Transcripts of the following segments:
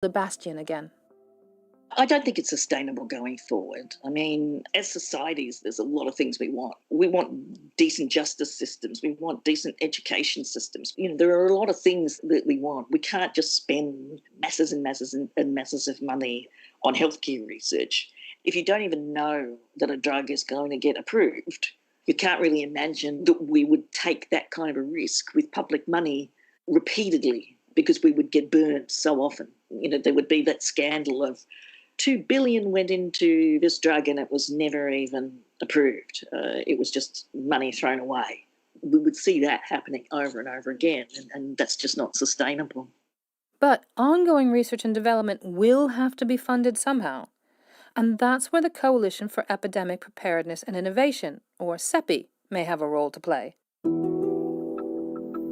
the bastion again. I don't think it's sustainable going forward. I mean, as societies, there's a lot of things we want. We want decent justice systems. We want decent education systems. There are a lot of things that we want. We can't just spend masses and masses and masses of money on healthcare research. If you don't even know that a drug is going to get approved, you can't really imagine that we would take that kind of a risk with public money repeatedly, because we would get burnt so often. There would be that scandal of $2 billion went into this drug and it was never even approved. It was just money thrown away. We would see that happening over and over again, and that's just not sustainable. But ongoing research and development will have to be funded somehow. And that's where the Coalition for Epidemic Preparedness and Innovation, or CEPI, may have a role to play.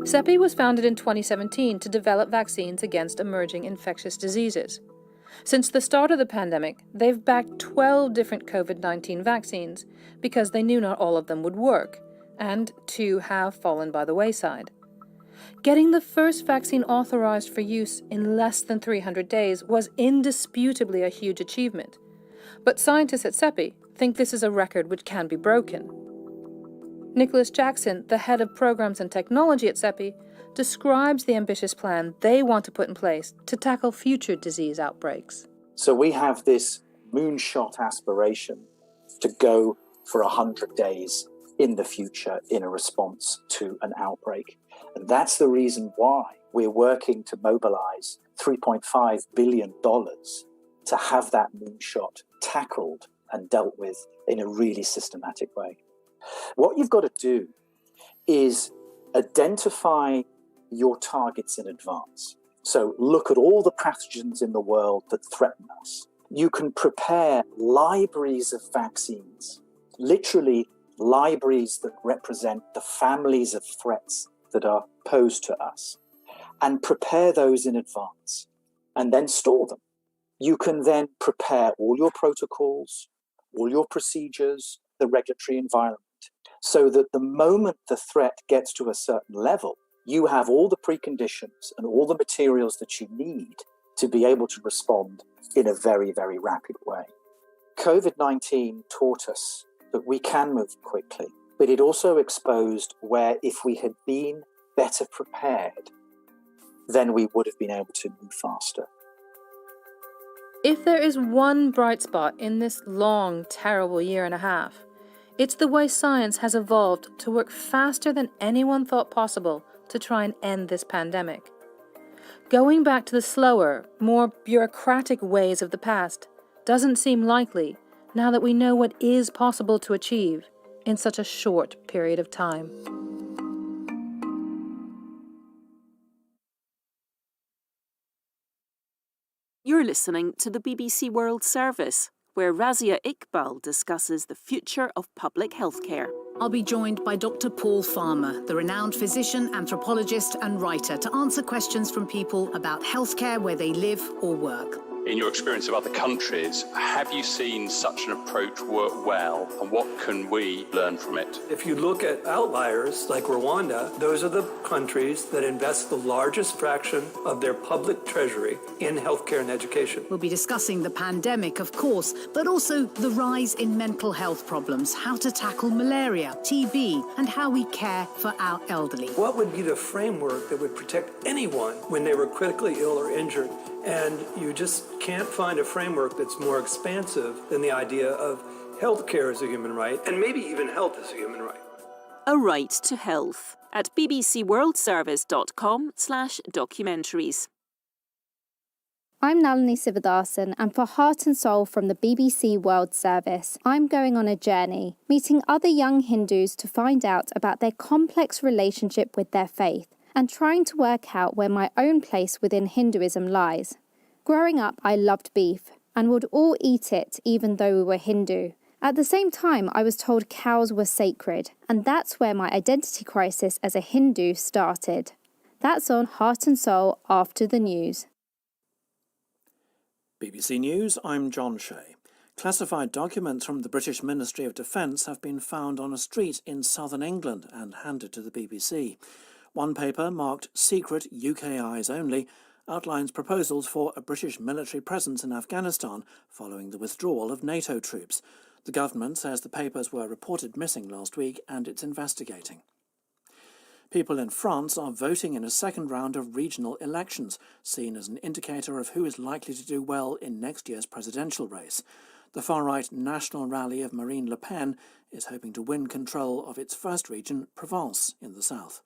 CEPI was founded in 2017 to develop vaccines against emerging infectious diseases. Since the start of the pandemic, they've backed 12 different COVID-19 vaccines because they knew not all of them would work, and 2 have fallen by the wayside. Getting the first vaccine authorized for use in less than 300 days was indisputably a huge achievement. But scientists at CEPI think this is a record which can be broken. Nicholas Jackson, the head of programs and technology at CEPI, describes the ambitious plan they want to put in place to tackle future disease outbreaks. So we have this moonshot aspiration to go for 100 days in the future in a response to an outbreak. And that's the reason why we're working to mobilize $3.5 billion to have that moonshot tackled and dealt with in a really systematic way. What you've got to do is identify your targets in advance. So look at all the pathogens in the world that threaten us. You can prepare libraries of vaccines, literally libraries that represent the families of threats that are posed to us, and prepare those in advance and then store them. You can then prepare all your protocols, all your procedures, the regulatory environment, so that the moment the threat gets to a certain level, you have all the preconditions and all the materials that you need to be able to respond in a very, very rapid way. COVID-19 taught us that we can move quickly, but it also exposed where if we had been better prepared, then we would have been able to move faster. If there is one bright spot in this long, terrible year and a half, it's the way science has evolved to work faster than anyone thought possible to try and end this pandemic. Going back to the slower, more bureaucratic ways of the past doesn't seem likely now that we know what is possible to achieve in such a short period of time. You're listening to the BBC World Service, where Razia Iqbal discusses the future of public healthcare. I'll be joined by Dr. Paul Farmer, the renowned physician, anthropologist and writer, to answer questions from people about healthcare where they live or work. In your experience of other countries, have you seen such an approach work well, and what can we learn from it? If you look at outliers like Rwanda, those are the countries that invest the largest fraction of their public treasury in healthcare and education. We'll be discussing the pandemic, of course, but also the rise in mental health problems, how to tackle malaria, TB, and how we care for our elderly. What would be the framework that would protect anyone when they were critically ill or injured? And you just can't find a framework that's more expansive than the idea of healthcare as a human right, and maybe even health as a human right. A Right to Health at bbcworldservice.com/documentaries. I'm Nalini Sivadathan, and for Heart and Soul from the BBC World Service, I'm going on a journey, meeting other young Hindus to find out about their complex relationship with their faith, and trying to work out where my own place within Hinduism lies. Growing up, I loved beef and would all eat it even though we were Hindu. At the same time, I was told cows were sacred, and that's where my identity crisis as a Hindu started. That's on Heart and Soul after the news. BBC News, I'm John Shea. Classified documents from the British Ministry of Defence have been found on a street in southern England and handed to the BBC. One paper marked secret UK eyes only, outlines proposals for a British military presence in Afghanistan following the withdrawal of NATO troops. The government says the papers were reported missing last week and it's investigating. People in France are voting in a second round of regional elections, seen as an indicator of who is likely to do well in next year's presidential race. The far-right National Rally of Marine Le Pen is hoping to win control of its first region, Provence, in the south.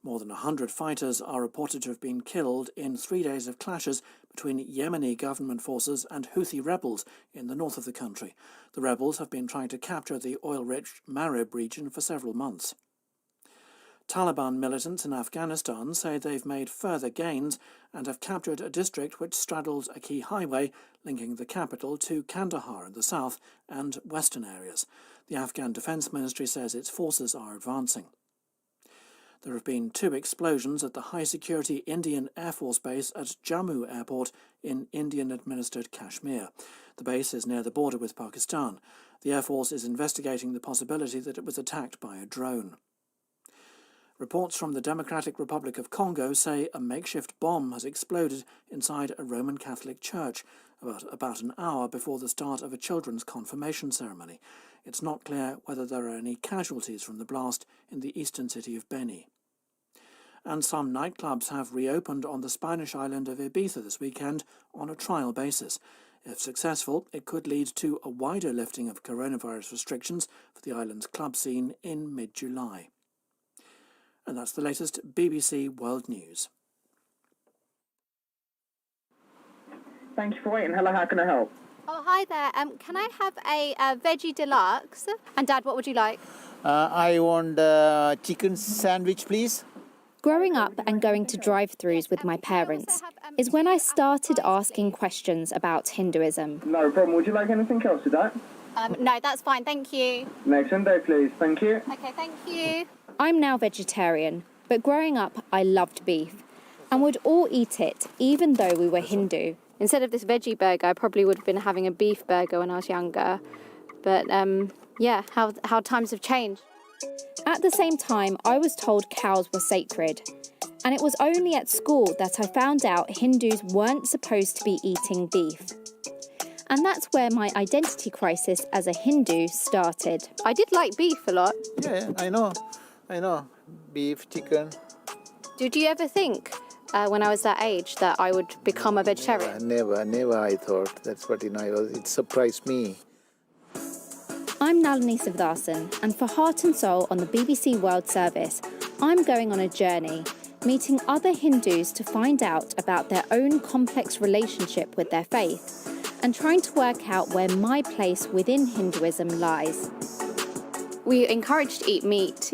More than 100 fighters are reported to have been killed in 3 days of clashes between Yemeni government forces and Houthi rebels in the north of the country. The rebels have been trying to capture the oil-rich Marib region for several months. Taliban militants in Afghanistan say they've made further gains and have captured a district which straddles a key highway linking the capital to Kandahar in the south and western areas. The Afghan Defence Ministry says its forces are advancing. There have been 2 explosions at the high-security Indian Air Force base at Jammu Airport in Indian-administered Kashmir. The base is near the border with Pakistan. The Air Force is investigating the possibility that it was attacked by a drone. Reports from the Democratic Republic of Congo say a makeshift bomb has exploded inside a Roman Catholic church about an hour before the start of a children's confirmation ceremony. It's not clear whether there are any casualties from the blast in the eastern city of Beni. And some nightclubs have reopened on the Spanish island of Ibiza this weekend on a trial basis. If successful, it could lead to a wider lifting of coronavirus restrictions for the island's club scene in mid-July. And that's the latest BBC World News. Thank you for waiting. Hello, how can I help? Oh, hi there. Can I have a veggie deluxe? And Dad, what would you like? I want a chicken sandwich, please. Growing up and going to drive-thrus with my parents is when I started asking questions about Hinduism. No problem. Would you like anything else with that? No, that's fine. Thank you. Next window, please. Thank you. Okay, thank you. I'm now vegetarian, but growing up I loved beef and would all eat it, even though we were Hindu. Instead of this veggie burger, I probably would have been having a beef burger when I was younger. But, yeah, how times have changed. At the same time, I was told cows were sacred. And it was only at school that I found out Hindus weren't supposed to be eating beef. And that's where my identity crisis as a Hindu started. I did like beef a lot. Yeah, I know. Beef, chicken. Did you ever think, when I was that age, that I would become a vegetarian? Never I thought. That's what, it surprised me. I'm Nalini Sivadathan, and for Heart and Soul on the BBC World Service, I'm going on a journey, meeting other Hindus to find out about their own complex relationship with their faith, and trying to work out where my place within Hinduism lies. We encouraged to eat meat,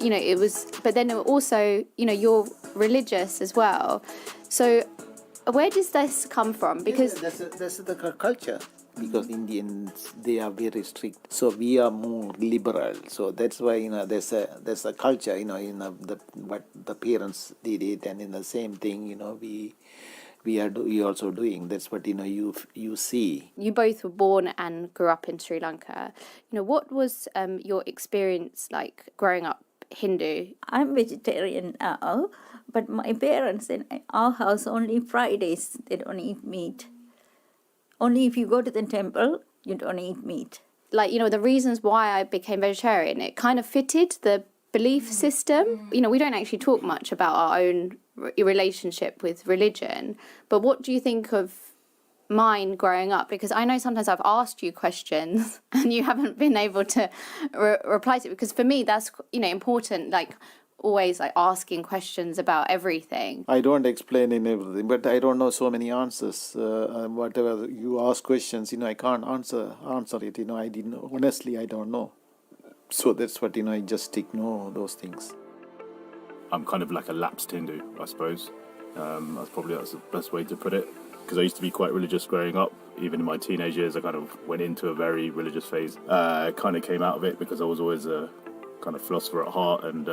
but then also, you're religious as well. So where does this come from? Because that's the culture. Because Indians, they are very strict. So we are more liberal. So that's why, there's a culture, what the parents did it, and in the same thing, we are also doing. That's what you see. You both were born and grew up in Sri Lanka. What was your experience like growing up Hindu? I'm vegetarian now, but my parents in our house only Fridays they don't eat meat. Only if you go to the temple, you don't eat meat. The reasons why I became vegetarian, it kind of fitted the belief system. We don't actually talk much about our own relationship with religion, but what do you think of mine growing up? Because I know sometimes I've asked you questions and you haven't been able to reply to it, because for me that's important, always asking questions about everything. I don't explain in everything, but I don't know so many answers. Whatever you ask questions, I can't answer it. Honestly, I don't know. So that's what, I just ignore those things. I'm kind of like a lapsed Hindu, I suppose. That's the best way to put it. Because I used to be quite religious growing up. Even in my teenage years, I kind of went into a very religious phase. I kind of came out of it because I was always a kind of philosopher at heart, and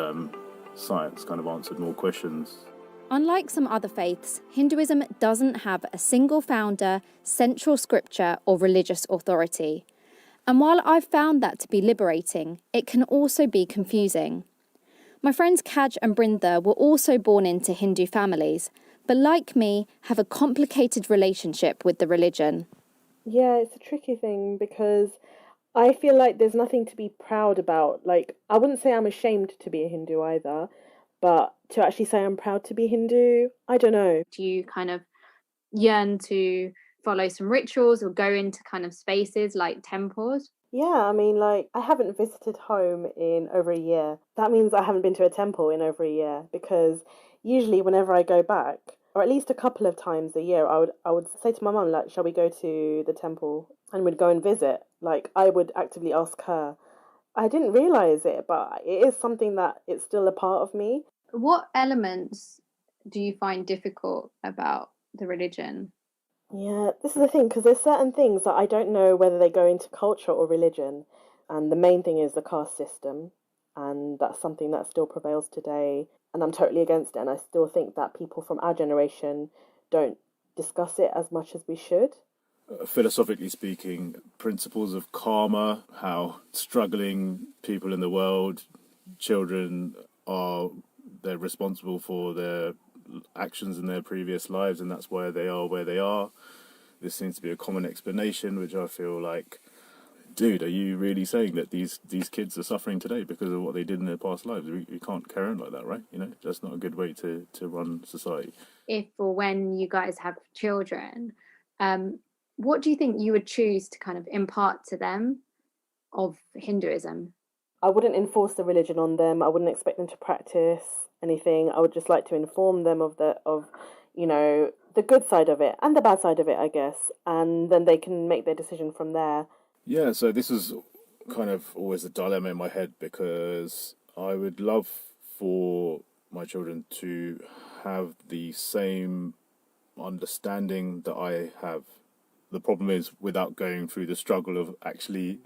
science kind of answered more questions. Unlike some other faiths, Hinduism doesn't have a single founder, central scripture, or religious authority. And while I've found that to be liberating, it can also be confusing. My friends Kaj and Brinda were also born into Hindu families, but like me, have a complicated relationship with the religion. Yeah, it's a tricky thing because I feel like there's nothing to be proud about. Like, I wouldn't say I'm ashamed to be a Hindu either, but to actually say I'm proud to be Hindu, I don't know. Do you kind of yearn to follow some rituals or go into kind of spaces like temples? Yeah, I mean, like, I haven't visited home in over a year. That means I haven't been to a temple in over a year because usually whenever I go back, or at least a couple of times a year, I would say to my mum, like, shall we go to the temple? And we'd go and visit. Like, I would actively ask her. I didn't realise it, but it is something that it's still a part of me. What elements do you find difficult about the religion? Yeah, this is the thing, because there's certain things that I don't know whether they go into culture or religion. And the main thing is the caste system. And that's something that still prevails today. And I'm totally against it. And I still think that people from our generation don't discuss it as much as we should. Philosophically speaking, principles of karma, how struggling people in the world, children they're responsible for their actions in their previous lives, and that's why they are where they are. This seems to be a common explanation, which I feel like, dude, are you really saying that these kids are suffering today because of what they did in their past lives? We can't carry on like that, right? You know, that's not a good way to run society. If or when you guys have children, what do you think you would choose to kind of impart to them of Hinduism? I wouldn't enforce the religion on them. I wouldn't expect them to practice anything. I would just like to inform them of the good side of it and the bad side of it, I guess, and then they can make their decision from there. Yeah, so this is kind of always a dilemma in my head because I would love for my children to have the same understanding that I have. The problem is without going through the struggle of actually,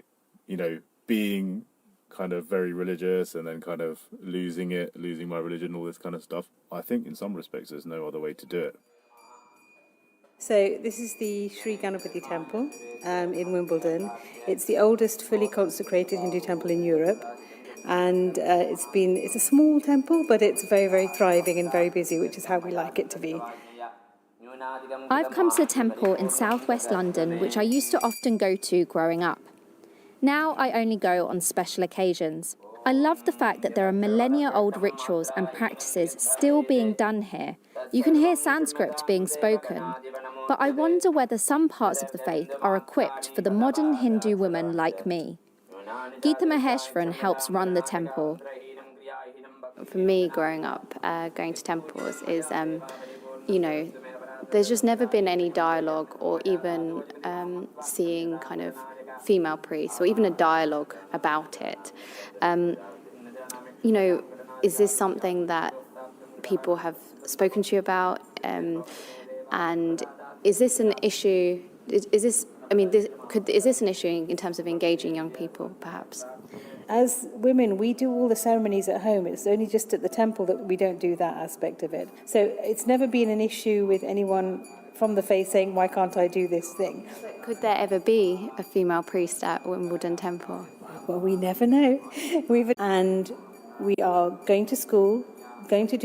being kind of very religious and then kind of losing my religion, all this kind of stuff. I think in some respects there's no other way to do it. So this is the Sri Ganapati temple in Wimbledon. It's the oldest fully consecrated Hindu temple in Europe. And it's a small temple, but it's very, very thriving and very busy, which is how we like it to be. I've come to a temple in southwest London, which I used to often go to growing up. Now I only go on special occasions. I love the fact that there are millennia-old rituals and practices still being done here. You can hear Sanskrit being spoken. But I wonder whether some parts of the faith are equipped for the modern Hindu woman like me. Geeta Maheshwaran helps run the temple. For me, growing up, going to temples is, there's just never been any dialogue or even seeing kind of female priests or even a dialogue about it. Is this something that people have spoken to you about? And is this an issue? Is this an issue in terms of engaging young people, perhaps? As women, we do all the ceremonies at home. It's only just at the temple that we don't do that aspect of it. So it's never been an issue with anyone from the faith saying, why can't I do this thing? Could there ever be a female priest at Wimbledon Temple? Well, we never know. And we are going to school, going to do